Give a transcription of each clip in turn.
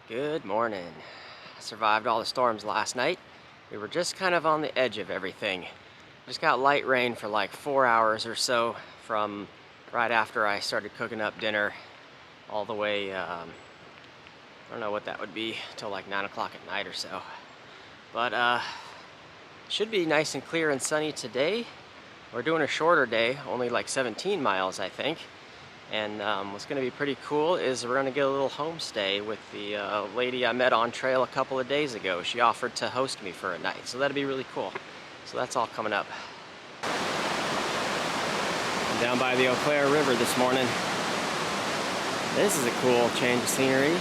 Good morning. Survived all the storms last night. We were just kind of on the edge of everything. Just got light rain for like 4 hours or so from right after I started cooking up dinner all the way, I don't know what that would be, till like 9 o'clock at night or so. But should be nice and clear and sunny today. We're doing a shorter day, only like 17 miles I think. And what's going to be pretty cool is we're going to get a little homestay with the lady I met on trail a couple of days ago. She offered to host me for a night, so that'd be really cool. So that's all coming up. I'm down by the Eau Claire River this morning. This is a cool change of scenery.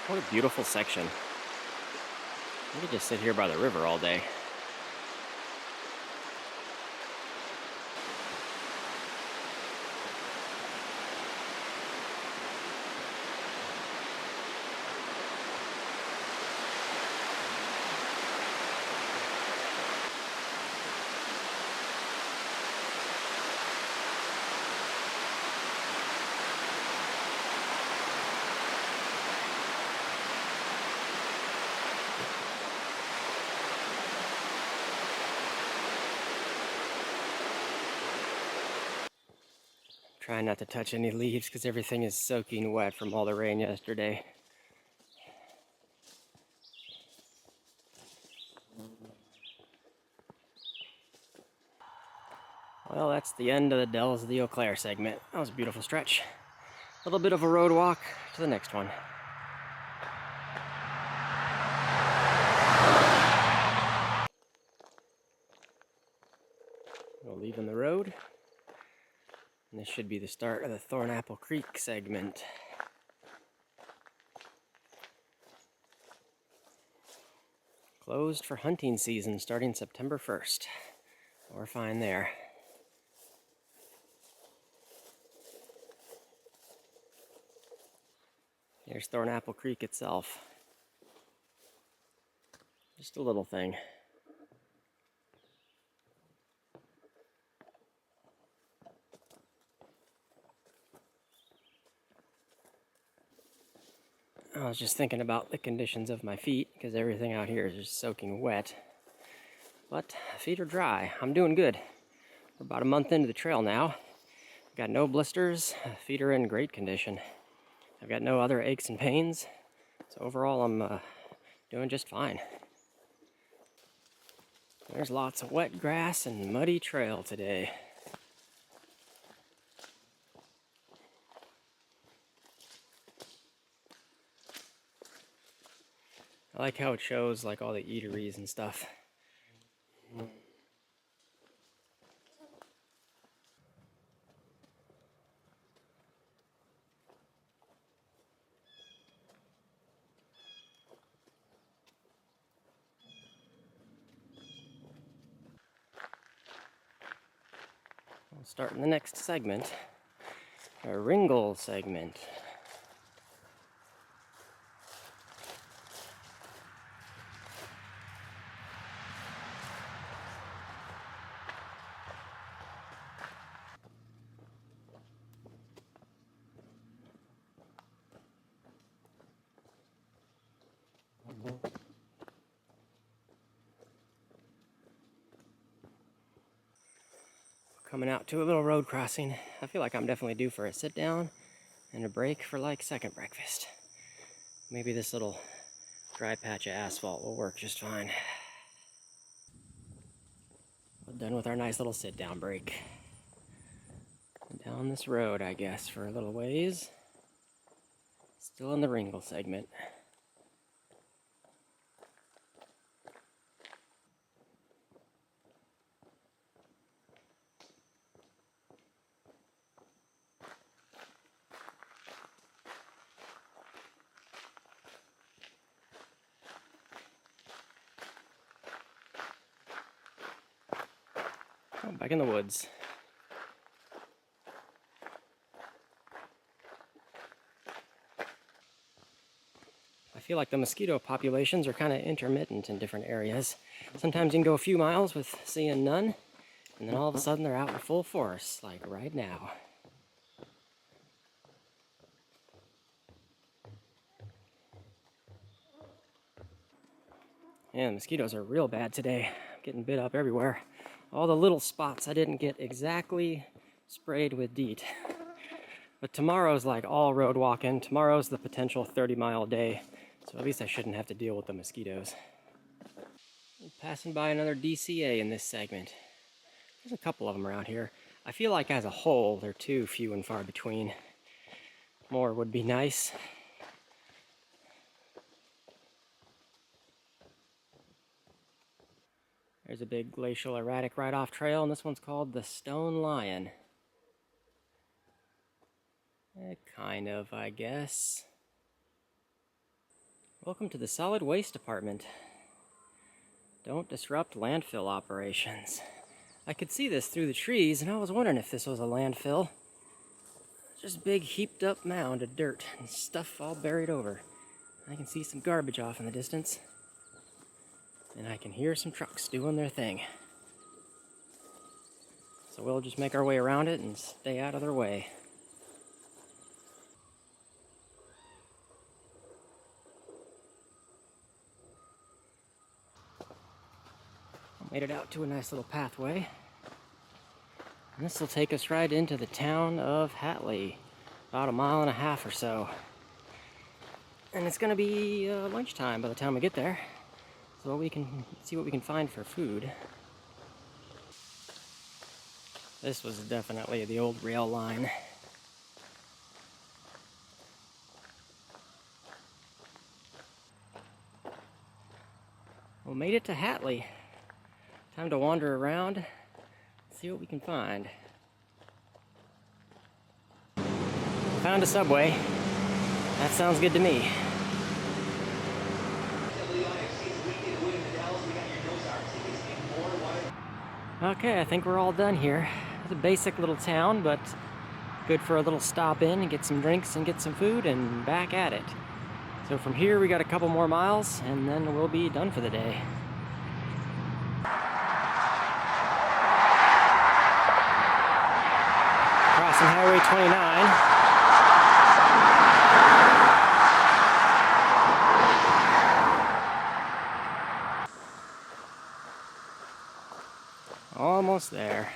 What a beautiful section. We could just sit here by the river all day. Trying not to touch any leaves because everything is soaking wet from all the rain yesterday. Well, that's the end of the Dells of the Eau Claire segment. That was a beautiful stretch. A little bit of a road walk to the next one. We're leaving the road. And this should be the start of the Thorn Apple Creek segment. Closed for hunting season starting September 1st. We're fine there. Here's Thorn Apple Creek itself. Just a little thing. I was just thinking about the conditions of my feet because everything out here is just soaking wet. But feet are dry. I'm doing good. We're about a month into the trail now. Got no blisters. Feet are in great condition. I've got no other aches and pains. So overall, I'm doing just fine. There's lots of wet grass and muddy trail today. I like how it shows like all the eateries and stuff. We'll start in the next segment, a Ringle segment. Coming out to a little road crossing. I feel like I'm definitely due for a sit down and a break for like second breakfast. Maybe this little dry patch of asphalt will work just fine. We're done with our nice little sit down break. Down this road, I guess, for a little ways. Still in the Ringle segment. Oh, back in the woods. I feel like the mosquito populations are kind of intermittent in different areas. Sometimes you can go a few miles with seeing none, and then all of a sudden they're out in full force, like right now. Yeah, the mosquitoes are real bad today. I'm getting bit up everywhere. All the little spots I didn't get exactly sprayed with DEET. But tomorrow's like all road walking. Tomorrow's the potential 30-mile day. So at least I shouldn't have to deal with the mosquitoes. I'm passing by another DCA in this segment. There's a couple of them around here. I feel like as a whole, they're too few and far between. More would be nice. There's a big glacial erratic ride-off trail, and this one's called the Stone Lion. Kind of, I guess. Welcome to the Solid Waste Department. Don't disrupt landfill operations. I could see this through the trees, and I was wondering if this was a landfill. Just a big heaped up mound of dirt and stuff all buried over. I can see some garbage off in the distance. And I can hear some trucks doing their thing. So we'll just make our way around it and stay out of their way. Made it out to a nice little pathway. And this will take us right into the town of Hatley. About 1.5 miles or so. And it's gonna be lunchtime by the time we get there. So we can see what we can find for food. This was definitely the old rail line. We made it to Hatley. Time to wander around, see what we can find. Found a Subway. That sounds good to me. Okay, I think we're all done here. It's a basic little town, but good for a little stop in and get some drinks and get some food and back at it. So from here we got a couple more miles and then we'll be done for the day. Crossing Highway 29. Almost there.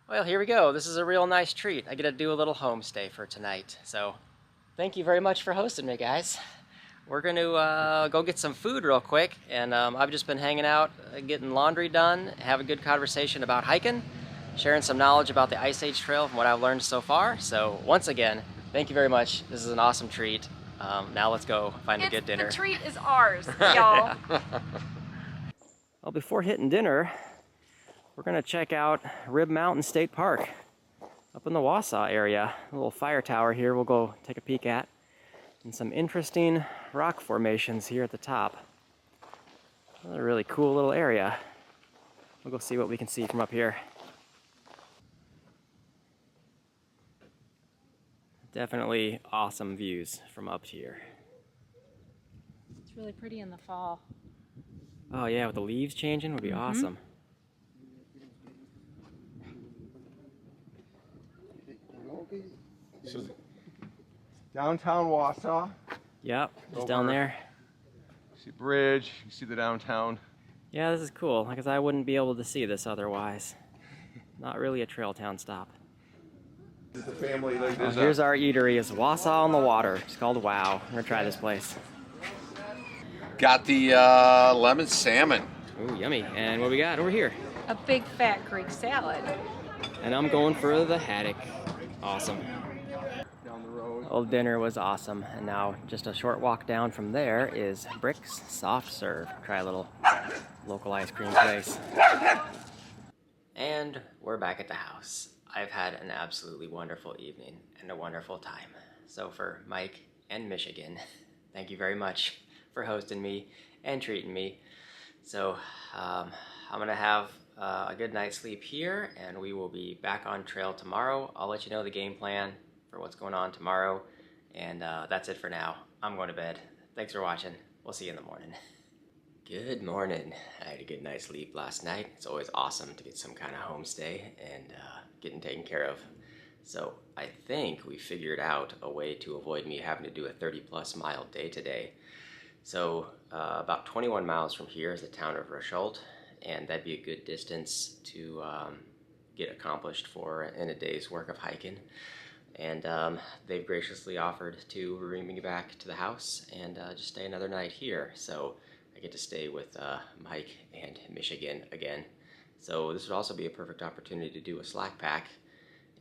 Well, here we go. This is a real nice treat. I get to do a little homestay for tonight. So, thank you very much for hosting me, guys. We're going to go get some food real quick, and I've just been hanging out, getting laundry done, have a good conversation about hiking, sharing some knowledge about the Ice Age Trail from what I've learned so far. So, once again, thank you very much. This is an awesome treat. Now let's go find a good dinner. The treat is ours, y'all. Well, before hitting dinner, we're going to check out Rib Mountain State Park up in the Wausau area. A little fire tower here we'll go take a peek at. And some interesting rock formations here at the top. Another really cool little area. We'll go see what we can see from up here. Definitely awesome views from up here. It's really pretty in the fall. Oh yeah, with the leaves changing would be awesome. So, downtown Wausau. Yep, just down there. See the bridge, you see the downtown. Yeah, this is cool, because I wouldn't be able to see this otherwise. Not really a trail town stop. The family, like Oh, here's our eatery. It's Wausau on the Water. It's called Wow. We're gonna try this place. Got the lemon salmon. Ooh, yummy. And what we got over here? A big fat Greek salad. And I'm going for the haddock. Awesome. Down the road. Old dinner was awesome. And now just a short walk down from there is Brick's Soft Serve. Try a little local ice cream place. And we're back at the house. I've had an absolutely wonderful evening and a wonderful time. So for Mike and Michigan, thank you very much for hosting me and treating me. So I'm gonna have a good night's sleep here, and we will be back on trail tomorrow. I'll let you know the game plan for what's going on tomorrow, and that's it for now. I'm going to bed. Thanks for watching. We'll see you in the morning. Good morning. I had a good night's sleep last night. It's always awesome to get some kind of homestay and getting taken care of. So I think we figured out a way to avoid me having to do a 30+ mile day today. So about 21 miles from here is the town of Rochult, and that'd be a good distance to get accomplished in a day's work of hiking. And they've graciously offered to bring me back to the house and just stay another night here. So I get to stay with Mike and Michigan again. So this would also be a perfect opportunity to do a slack pack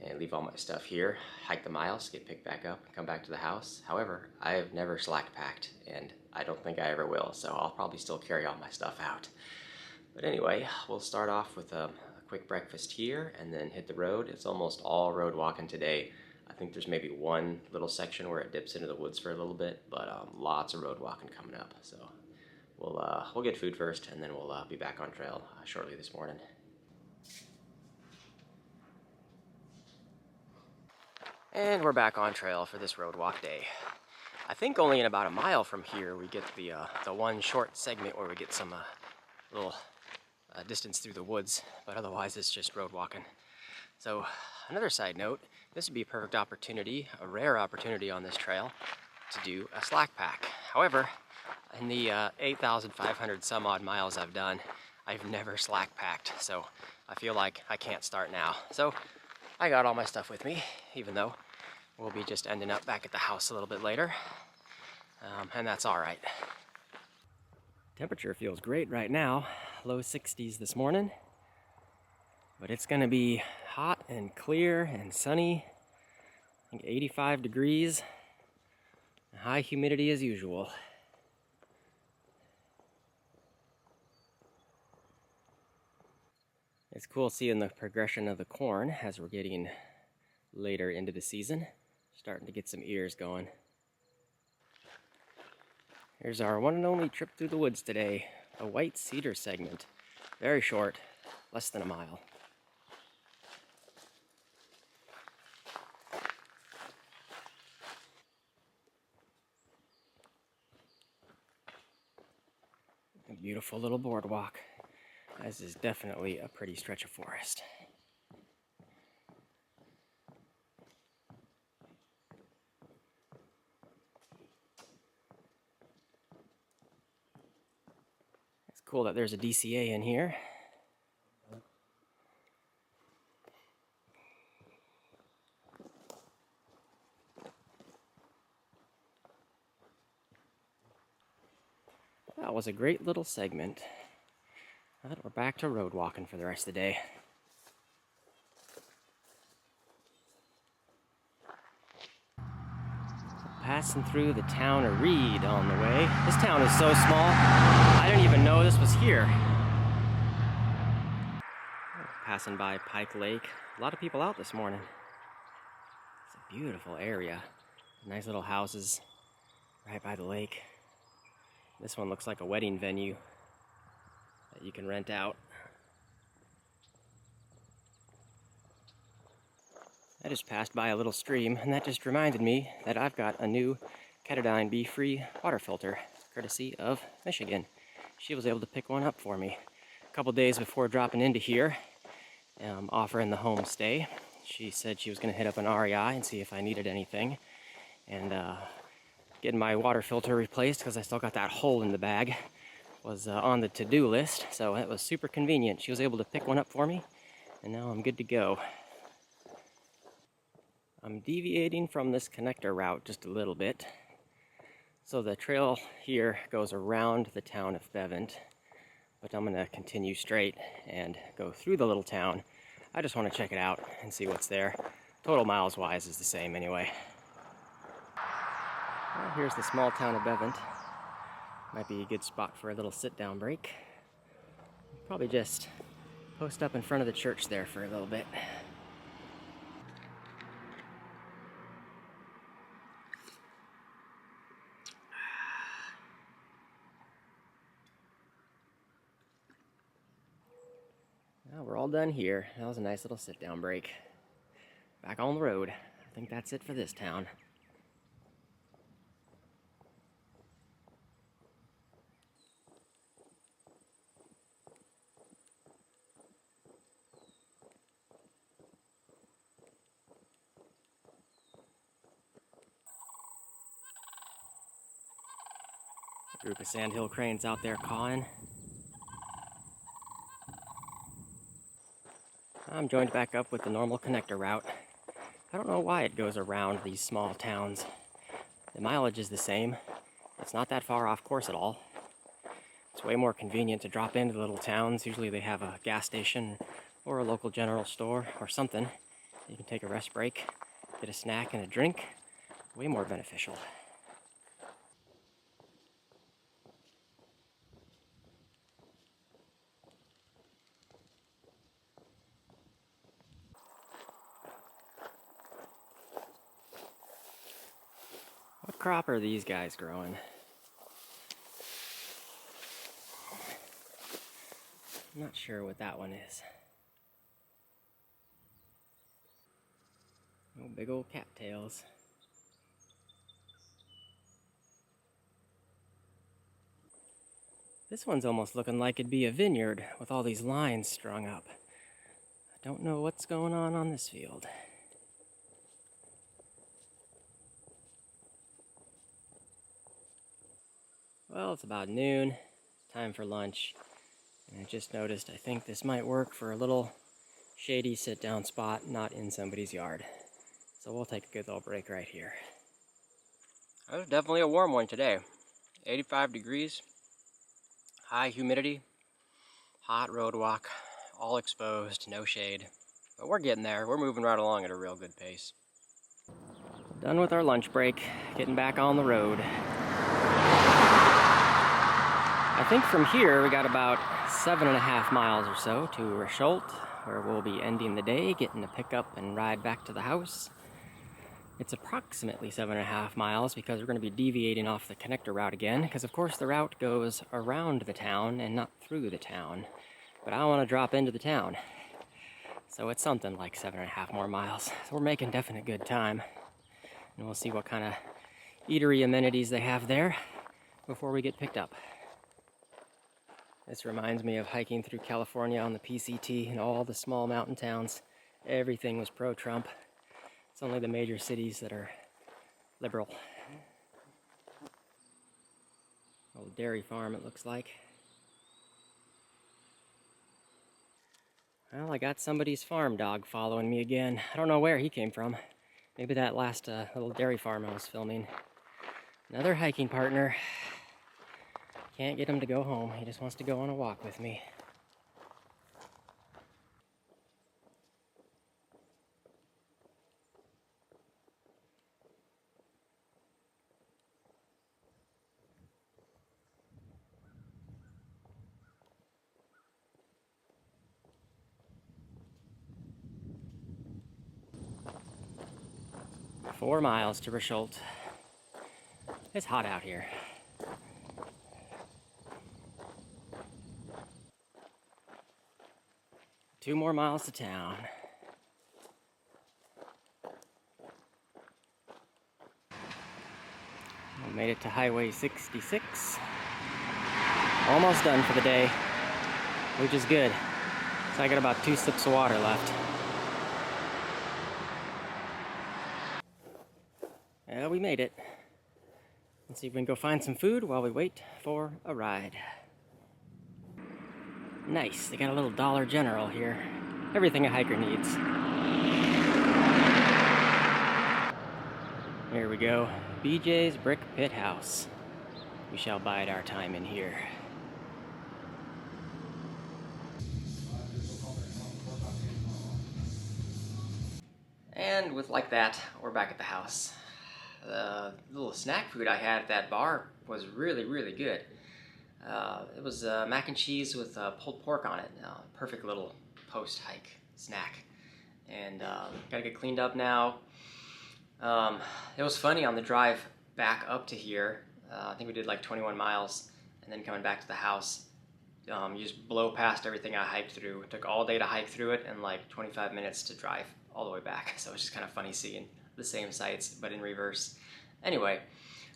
and leave all my stuff here, hike the miles, get picked back up, and come back to the house. However, I have never slack packed, and I don't think I ever will, so I'll probably still carry all my stuff out. But anyway, we'll start off with a quick breakfast here and then hit the road. It's almost all road walking today. I think there's maybe one little section where it dips into the woods for a little bit, but lots of road walking coming up. So we'll get food first, and then we'll be back on trail shortly this morning. And we're back on trail for this road walk day. I think only in about a mile from here we get the one short segment where we get some little distance through the woods, but otherwise it's just road walking. So another side note, this would be a perfect opportunity, a rare opportunity on this trail to do a slack pack. However, in the 8,500 some odd miles I've done, I've never slack packed, so I feel like I can't start now. So I got all my stuff with me, even though we'll be just ending up back at the house a little bit later, and that's all right. Temperature feels great right now, low 60s this morning, but it's gonna be hot and clear and sunny. I think 85 degrees, high humidity as usual. It's cool seeing the progression of the corn as we're getting later into the season. Starting to get some ears going. Here's our one and only trip through the woods today. A white cedar segment. Very short, less than a mile. A beautiful little boardwalk. This is definitely a pretty stretch of forest. It's cool that there's a DCA in here. That was a great little segment. Now that we're back to road walking for the rest of the day. Passing through the town of Reed on the way. This town is so small, I didn't even know this was here. Passing by Pike Lake. A lot of people out this morning. It's a beautiful area. Nice little houses right by the lake. This one looks like a wedding venue that you can rent out. I just passed by a little stream, and that just reminded me that I've got a new Cedar bee-free water filter, courtesy of Michigan. She was able to pick one up for me a couple days before dropping into here, offering the homestay. She said she was going to hit up an REI and see if I needed anything, and getting my water filter replaced because I still got that hole in the bag was on the to-do list, so it was super convenient. She was able to pick one up for me, and now I'm good to go. I'm deviating from this connector route just a little bit. So the trail here goes around the town of Bevent, but I'm gonna continue straight and go through the little town. I just want to check it out and see what's there. Total miles wise is the same anyway. Well, here's the small town of Bevent. Might be a good spot for a little sit-down break. Probably just post up in front of the church there for a little bit. Well, we're all done here. That was a nice little sit-down break. Back on the road. I think that's it for this town. A group of sandhill cranes out there cawing. I'm joined back up with the normal connector route. I don't know why it goes around these small towns. The mileage is the same. It's not that far off course at all. It's way more convenient to drop into the little towns. Usually they have a gas station or a local general store or something. You can take a rest break, get a snack and a drink. Way more beneficial. What crop are these guys growing? I'm not sure what that one is. Oh, big old cattails. This one's almost looking like it'd be a vineyard with all these lines strung up. I don't know what's going on this field. Well, it's about noon. Time for lunch. And I just noticed I think this might work for a little shady sit-down spot, not in somebody's yard. So we'll take a good little break right here. It was definitely a warm one today. 85 degrees, high humidity, hot road walk, all exposed, no shade. But we're getting there. We're moving right along at a real good pace. Done with our lunch break, getting back on the road. I think from here we got about 7.5 miles or so to Risholt, where we'll be ending the day, getting to pick up and ride back to the house. It's approximately 7.5 miles because we're going to be deviating off the connector route again, because of course the route goes around the town and not through the town. But I don't want to drop into the town. So it's something like 7.5 more miles. So we're making definite good time. And we'll see what kind of eatery amenities they have there before we get picked up. This reminds me of hiking through California on the PCT and all the small mountain towns. Everything was pro-Trump. It's only the major cities that are liberal. Old dairy farm, it looks like. Well, I got somebody's farm dog following me again. I don't know where he came from. Maybe that last little dairy farm I was filming. Another hiking partner. Can't get him to go home. He just wants to go on a walk with me. Four miles to Risholt. It's hot out here. Two more miles to town. We made it to Highway 66. Almost done for the day, which is good. So I got about 2 sips of water left. Yeah, we made it. Let's see if we can go find some food while we wait for a ride. Nice, they got a little Dollar General here. Everything a hiker needs. Here we go. BJ's Brick Pit House. We shall bide our time in here. And with like that, we're back at the house. The little snack food I had at that bar was really, really good. It was mac and cheese with pulled pork on it. Perfect little post-hike snack. And gotta get cleaned up now. It was funny on the drive back up to here. I think we did like 21 miles, and then coming back to the house, you just blow past everything I hiked through. It took all day to hike through it and like 25 minutes to drive all the way back. So it's just kind of funny seeing the same sights, but in reverse. Anyway,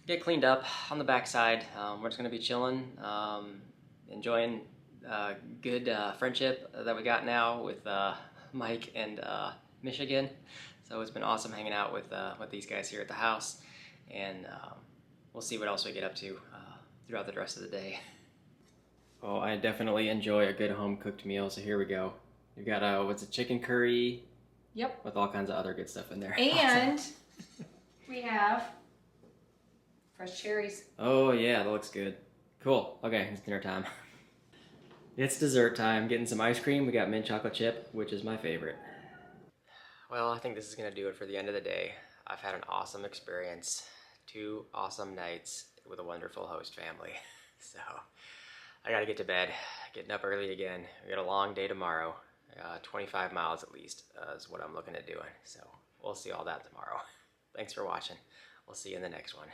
get cleaned up on the backside. We're just gonna be chilling, enjoying good friendship that we got now with Mike and Michigan. So it's been awesome hanging out with these guys here at the house, and we'll see what else we get up to throughout the rest of the day. Oh, I definitely enjoy a good home-cooked meal, so here we go. We've got what's a chicken curry? Yep. With all kinds of other good stuff in there. And we have fresh cherries. Oh yeah, that looks good. Cool. Okay, it's dinner time. It's dessert time. Getting some ice cream. We got mint chocolate chip, which is my favorite. Well, I think this is gonna do it for the end of the day. I've had an awesome experience. 2 awesome nights with a wonderful host family. So I gotta get to bed. Getting up early again. We got a long day tomorrow. 25 miles at least is what I'm looking at doing. So we'll see all that tomorrow. Thanks for watching. We'll see you in the next one.